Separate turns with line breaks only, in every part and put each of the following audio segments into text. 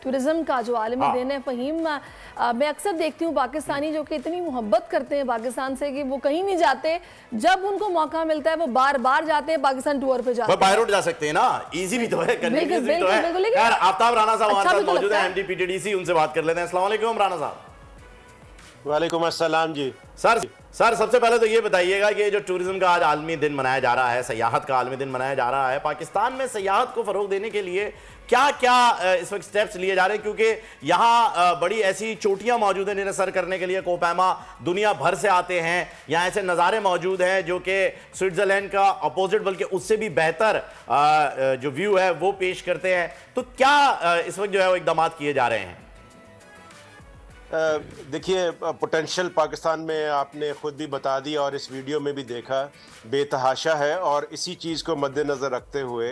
Tourism का जो आलमी दिन है फ़हीम, मैं अक्सर देखती हूँ पाकिस्तानी जो कि इतनी मोहब्बत करते हैं पाकिस्तान से कि वो कहीं नहीं जाते, जब उनको मौका मिलता है वो बार बार जाते हैं, पाकिस्तान टूर पे जाते हैं।
बाय रोड जा सकते हैं ना, इजी भी तो है, कन्वीनियंस भी तो है। यार आफ्ताब राना साहब हमारे साथ मौजूद हैं, एमडी पीटीडीसी, उनसे बात कर लेते हैं। अस्सलाम वालेकुम राना साहब।
वालेकुम अस्सलाम जी।
सर सबसे पहले तो ये बताइएगा कि जो टूरिज्म का आज आलमी दिन मनाया जा रहा है, सयाहत का आलमी दिन मनाया जा रहा है, पाकिस्तान में सयाहत को फरोग देने के लिए क्या क्या इस वक्त स्टेप्स लिए जा रहे हैं? क्योंकि यहाँ बड़ी ऐसी चोटियां मौजूद हैं जिन्हें सर करने के लिए कोपैमा दुनिया भर से आते हैं। यहाँ ऐसे नज़ारे मौजूद हैं जो कि स्विट्जरलैंड का अपोजिट बल्कि उससे भी बेहतर जो व्यू है वो पेश करते हैं। तो क्या इस वक्त जो है वो इकदाम किए जा रहे हैं?
देखिए, पोटेंशियल पाकिस्तान में आपने खुद भी बता दिया और इस वीडियो में भी देखा, बेतहाशा है। और इसी चीज़ को मद्देनज़र रखते हुए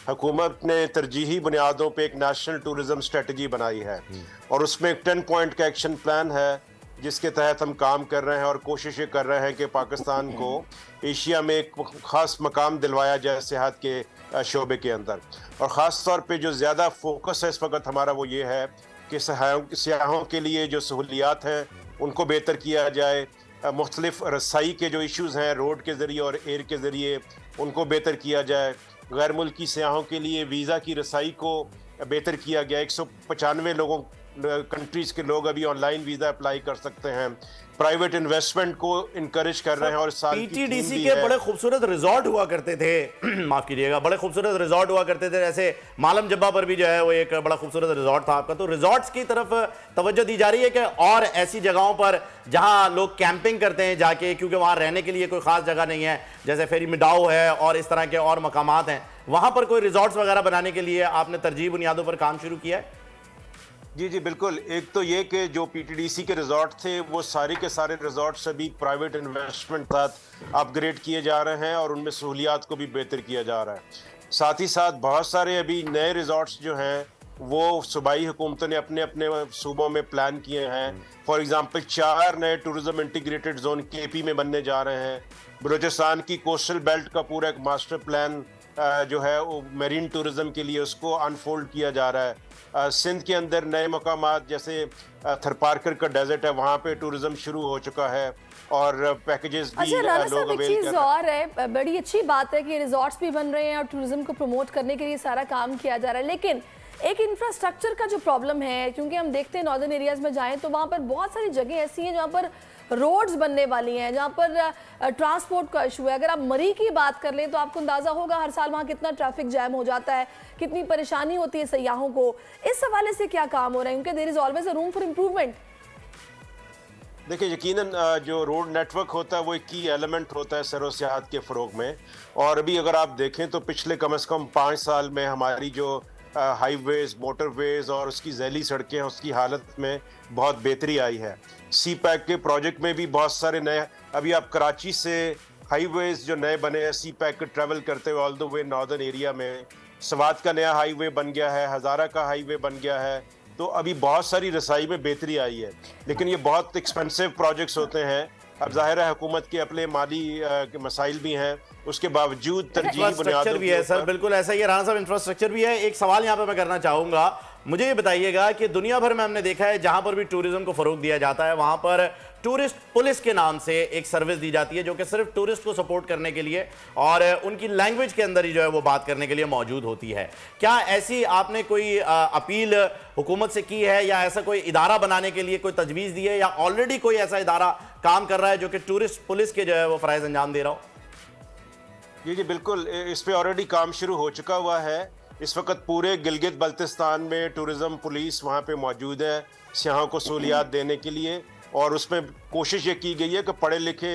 हुकूमत ने तरजीही बुनियादों पे एक नेशनल टूरिज्म स्ट्रेटजी बनाई है और उसमें एक 10 पॉइंट का एक्शन प्लान है जिसके तहत हम काम कर रहे हैं और कोशिश ये कर रहे हैं कि पाकिस्तान को एशिया में एक ख़ास मकाम दिलवाया जाए सेहत के शोबे के अंदर। और ख़ास तौर पे जो ज़्यादा फोकस है इस वक्त हमारा वो ये है कि सयाहों के लिए जो सहूलियात हैं उनको बेहतर किया जाए, मुख्तलिफ रसाई के जो इश्यूज़ हैं रोड के ज़रिए और एयर के ज़रिए उनको बेहतर किया जाए, गैर मुल्की सयाहों के लिए वीज़ा की रसाई को बेहतर किया गया। 195 लोगों कंट्रीज़ के लोग अभी ऑनलाइन वीज़ा अप्लाई कर सकते हैं, प्राइवेट इन्वेस्टमेंट को इनकरेज कर रहे हैं। और
पीटीडीसी के बड़े खूबसूरत रिजॉर्ट हुआ करते थे माफ कीजिएगा, बड़े खूबसूरत रिजॉर्ट हुआ करते थे, जैसे मालम जब्बा पर भी जो है वो एक बड़ा खूबसूरत रिजॉर्ट था आपका। तो रिजॉर्ट्स की तरफ तवज्जो दी जा रही है कि और ऐसी जगहों पर जहां लोग कैंपिंग करते हैं जाके, क्योंकि वहां रहने के लिए कोई खास जगह नहीं है, जैसे फेरी मिडाओ है और इस तरह के और मकामात हैं, वहां पर कोई रिजॉर्ट्स वगैरह बनाने के लिए आपने तरजीह बुनियादों पर काम शुरू किया है?
जी बिल्कुल। एक तो ये कि जो पीटीडीसी के रिजॉर्ट थे वो सारे के सारे रिजॉर्ट सभी प्राइवेट इन्वेस्टमेंट के साथ अपग्रेड किए जा रहे हैं और उनमें सहूलियात को भी बेहतर किया जा रहा है। साथ ही साथ बहुत सारे अभी नए रिजॉर्ट्स जो हैं वो सूबाई हुकूमतों ने अपने अपने सूबों में प्लान किए हैं। फॉर एग्जांपल 4 नए टूरिज्म इंटीग्रेटेड जोन केपी में बनने जा रहे हैं। बलूचिस्तान की कोस्टल बेल्ट का पूरा एक मास्टर प्लान जो है वो मेरीन टूरिज्म के लिए उसको अनफोल्ड किया जा रहा है। सिंध के अंदर नए मकामात जैसे थरपारकर का डेजर्ट है, वहाँ पे टूरिज्म शुरू हो चुका है और पैकेजेस भी लोग अवेल कर रहे हैं।
और है, बड़ी अच्छी बात है कि रिजॉर्ट्स भी बन रहे हैं और टूरिज्म को प्रमोट करने के लिए सारा काम किया जा रहा है, लेकिन एक इंफ्रास्ट्रक्चर का जो प्रॉब्लम है, क्योंकि हम देखते हैं नॉर्दर्न एरियाज में जाएं तो वहाँ पर बहुत सारी जगह ऐसी हैं जहाँ पर रोड्स बनने वाली हैं, जहाँ पर ट्रांसपोर्ट का इशू है। अगर आप मरी की बात कर लें तो आपको अंदाजा होगा हर साल वहाँ कितना ट्रैफिक जैम हो जाता है, कितनी परेशानी होती है सयाहों को। इस हवाले से क्या काम हो रहा है, क्योंकि there is always a room for improvement.
देखिए, यकीनन जो रोड नेटवर्क होता है वो एक की एलिमेंट होता है सैरो सियाहत के फ़रोग में। और अभी अगर आप देखें तो पिछले कम से कम 5 साल में हमारी जो हाईवेज, मोटरवेज और उसकी जैली सड़कें हैं उसकी हालत में बहुत बेहतरी आई है। सी पैक के प्रोजेक्ट में भी बहुत सारे नए, अभी आप कराची से हाईवेज जो नए बने हैं सी पैक के ट्रैवल करते हुए all the way northern area में, सवात का नया हाईवे बन गया है, हज़ारा का हाईवे बन गया है। तो अभी बहुत सारी रसाई में बेहतरी आई है, लेकिन ये बहुत एक्सपेंसिव प्रोजेक्ट्स होते हैं। अब जाहिर है हुकूमत के अपने माली के मसाइल भी हैं, उसके बावजूद तरजीही बुनियादों
भी है। सर बिल्कुल ऐसा ही है राना साहब, इंफ्रास्ट्रक्चर भी है। एक सवाल यहाँ पे मैं करना चाहूँगा, मुझे ये बताइएगा कि दुनिया भर में हमने देखा है जहाँ पर भी टूरिज्म को फ़रोग दिया जाता है वहाँ पर टूरिस्ट पुलिस के नाम से एक सर्विस दी जाती है जो कि सिर्फ टूरिस्ट को सपोर्ट करने के लिए और उनकी लैंग्वेज के अंदर ही जो है वो बात करने के लिए मौजूद होती है। क्या ऐसी आपने कोई अपील हुकूमत से की है या ऐसा कोई इदारा बनाने के लिए कोई तजवीज़ दी है, या ऑलरेडी कोई ऐसा इदारा काम कर रहा है जो कि टूरिस्ट पुलिस के जो है वो फ़राइज़ अंजाम दे रहा हो?
जी बिल्कुल, इस पर ऑलरेडी काम शुरू हो चुका हुआ है। इस वक्त पूरे गिलगित बल्तिस्तान में टूरिज्म पुलिस वहाँ पे मौजूद है सियाहों को सहूलियात देने के लिए, और उसमें कोशिश ये की गई है कि पढ़े लिखे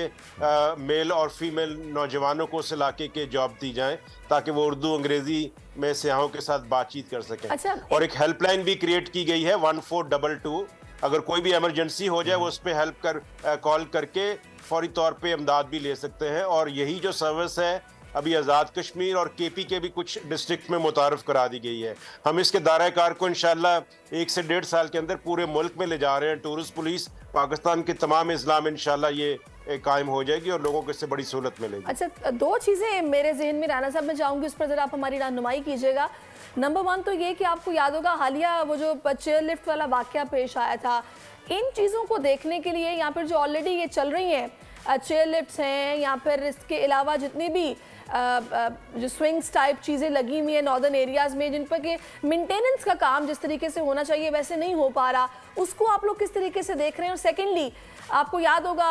मेल और फीमेल नौजवानों को उस इलाके के जॉब दी जाए ताकि वो उर्दू अंग्रेज़ी में सियाहों के साथ बातचीत कर सकें।
अच्छा।
और एक हेल्पलाइन भी क्रिएट की गई है 1422, अगर कोई भी इमरजेंसी हो जाए वो उस पर कॉल करके फौरी तौर पे इमदाद भी ले सकते हैं। और यही जो सर्विस है अभी आज़ाद कश्मीर और केपी के भी कुछ डिस्ट्रिक्ट में मुतारफ करा दी गई है। हम इसके दायरे कार को इंशाल्लाह 1 से 1.5 साल के अंदर पूरे मुल्क में ले जा रहे हैं। टूरिस्ट पुलिस पाकिस्तान के तमाम अजला में इंशाल्लाह ये कायम हो जाएगी और लोगों को इससे बड़ी सहूलत मिलेगी।
अच्छा, 2 चीज़ें मेरे जहन में राना साहब, मैं चाहूँगी उस पर ज़रा आप हमारी रहनुमाई कीजिएगा। नंबर 1 तो ये कि आपको याद होगा हालिया वो जो चेयर लिफ्ट वाला वाकया पेश आया था, इन चीज़ों को देखने के लिए यहाँ पर जो ऑलरेडी ये चल रही हैं चेयर लिफ्ट्स हैं, या फिर इसके अलावा जितनी भी जो स्विंग्स टाइप चीज़ें लगी हुई हैं नॉर्दर्न एरियाज़ में, जिन पर कि मेंटेनेंस का काम जिस तरीके से होना चाहिए वैसे नहीं हो पा रहा, उसको आप लोग किस तरीके से देख रहे हैं? और सेकेंडली, आपको याद होगा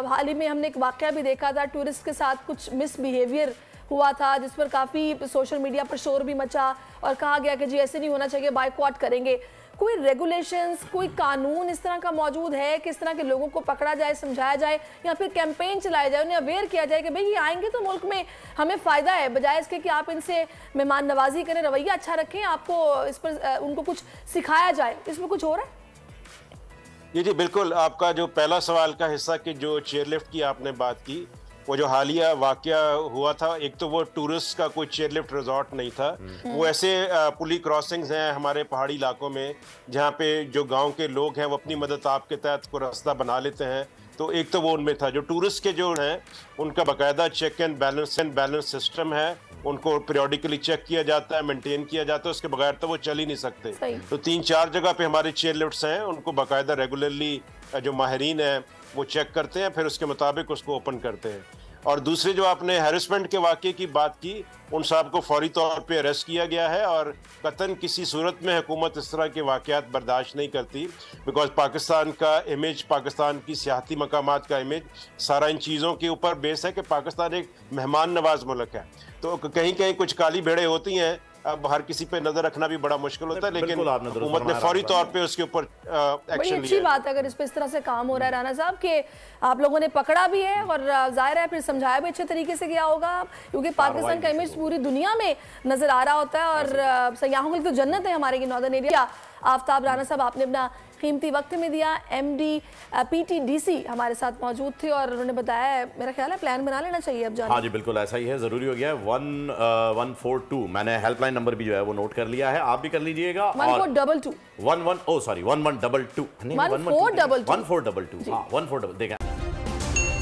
हाल ही में हमने एक वाकया भी देखा था, टूरिस्ट के साथ कुछ मिसबिहेवियर हुआ था जिस पर काफ़ी सोशल मीडिया पर शोर भी मचा और कहा गया कि जी ऐसे नहीं होना चाहिए, बायकॉट करेंगे। कोई रेगुलेशंस, कोई कानून इस तरह का मौजूद है कि इस तरह के लोगों को पकड़ा जाए, समझाया जाए, या फिर कैंपेन चलाया जाए, उन्हें अवेयर किया जाए कि भाई ये आएंगे तो मुल्क में हमें फ़ायदा है, बजाय इसके कि आप इनसे मेहमान नवाजी करें, रवैया अच्छा रखें, आपको इस पर उनको कुछ सिखाया जाए। इसमें कुछ हो रहा है?
जी बिल्कुल, आपका जो पहला सवाल का हिस्सा कि जो चेयर लिफ्ट की आपने बात की, वो जो हालिया वाकया हुआ था, एक तो वो टूरिस्ट का कोई चेयर लिफ्ट रिजॉर्ट नहीं था, वो ऐसे पुली क्रॉसिंग्स हैं हमारे पहाड़ी इलाकों में जहाँ पे जो गांव के लोग हैं वो अपनी मदद आपके तहत को रास्ता बना लेते हैं। तो एक तो वो उनमें था। जो टूरिस्ट के जो हैं उनका बाकायदा चेक एंड बैलेंस सिस्टम है, उनको पीरियडिकली चेक किया जाता है, मेंटेन किया जाता है, उसके बगैर तो वो चल ही नहीं सकते। तो 3-4 जगह पे हमारे चेयर लिफ्ट्स हैं, उनको बाकायदा रेगुलरली जो माहिरीन है वो चेक करते हैं, फिर उसके मुताबिक उसको ओपन करते हैं। और दूसरे जो आपने हैरेसमेंट के वाक़े की बात की, उन साहब को फौरी तौर पे अरेस्ट किया गया है और कतन किसी सूरत में हुकूमत इस तरह के वाक़यात बर्दाश्त नहीं करती, बिकॉज पाकिस्तान का इमेज, पाकिस्तान की सियाहती मकामात का इमेज सारा इन चीज़ों के ऊपर बेस है कि पाकिस्तान एक मेहमान नवाज मुल्क है। तो कहीं कहीं कुछ काली भेड़ें होती हैं, अब हर किसी पे नजर रखना भी बड़ा मुश्किल होता है, लेकिन हुकूमत ने फौरी तौर पे उसके ऊपर एक्शन लिया।
अच्छी बात है अगर इस पे इस तरह से काम हो रहा है राना साहब कि आप लोगों ने पकड़ा भी है और जाहिर है फिर समझाया भी अच्छे तरीके से गया होगा, क्योंकि पाकिस्तान का इमेज पूरी दुनिया में नजर आ रहा होता है और सयाहों की तो जन्नत है हमारे नॉर्दर्न एरिया। आफ्ताब राना साहब, आपने अपना कीमती वक्त में दिया। MD PTDC हमारे साथ मौजूद थे और उन्होंने बताया, मेरा ख्याल है प्लान बना लेना चाहिए अब जाने।
हाँ जी बिल्कुल ऐसा ही है, जरूरी हो गया है। 1142 मैंने हेल्पलाइन नंबर भी जो है वो नोट कर लिया है, आप भी कर लीजिएगा।
1422
1122 1422 हाँ 1422 देखा।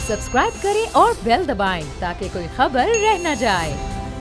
सब्सक्राइब करें और बेल दबाएं ताकि कोई खबर रह न जाए।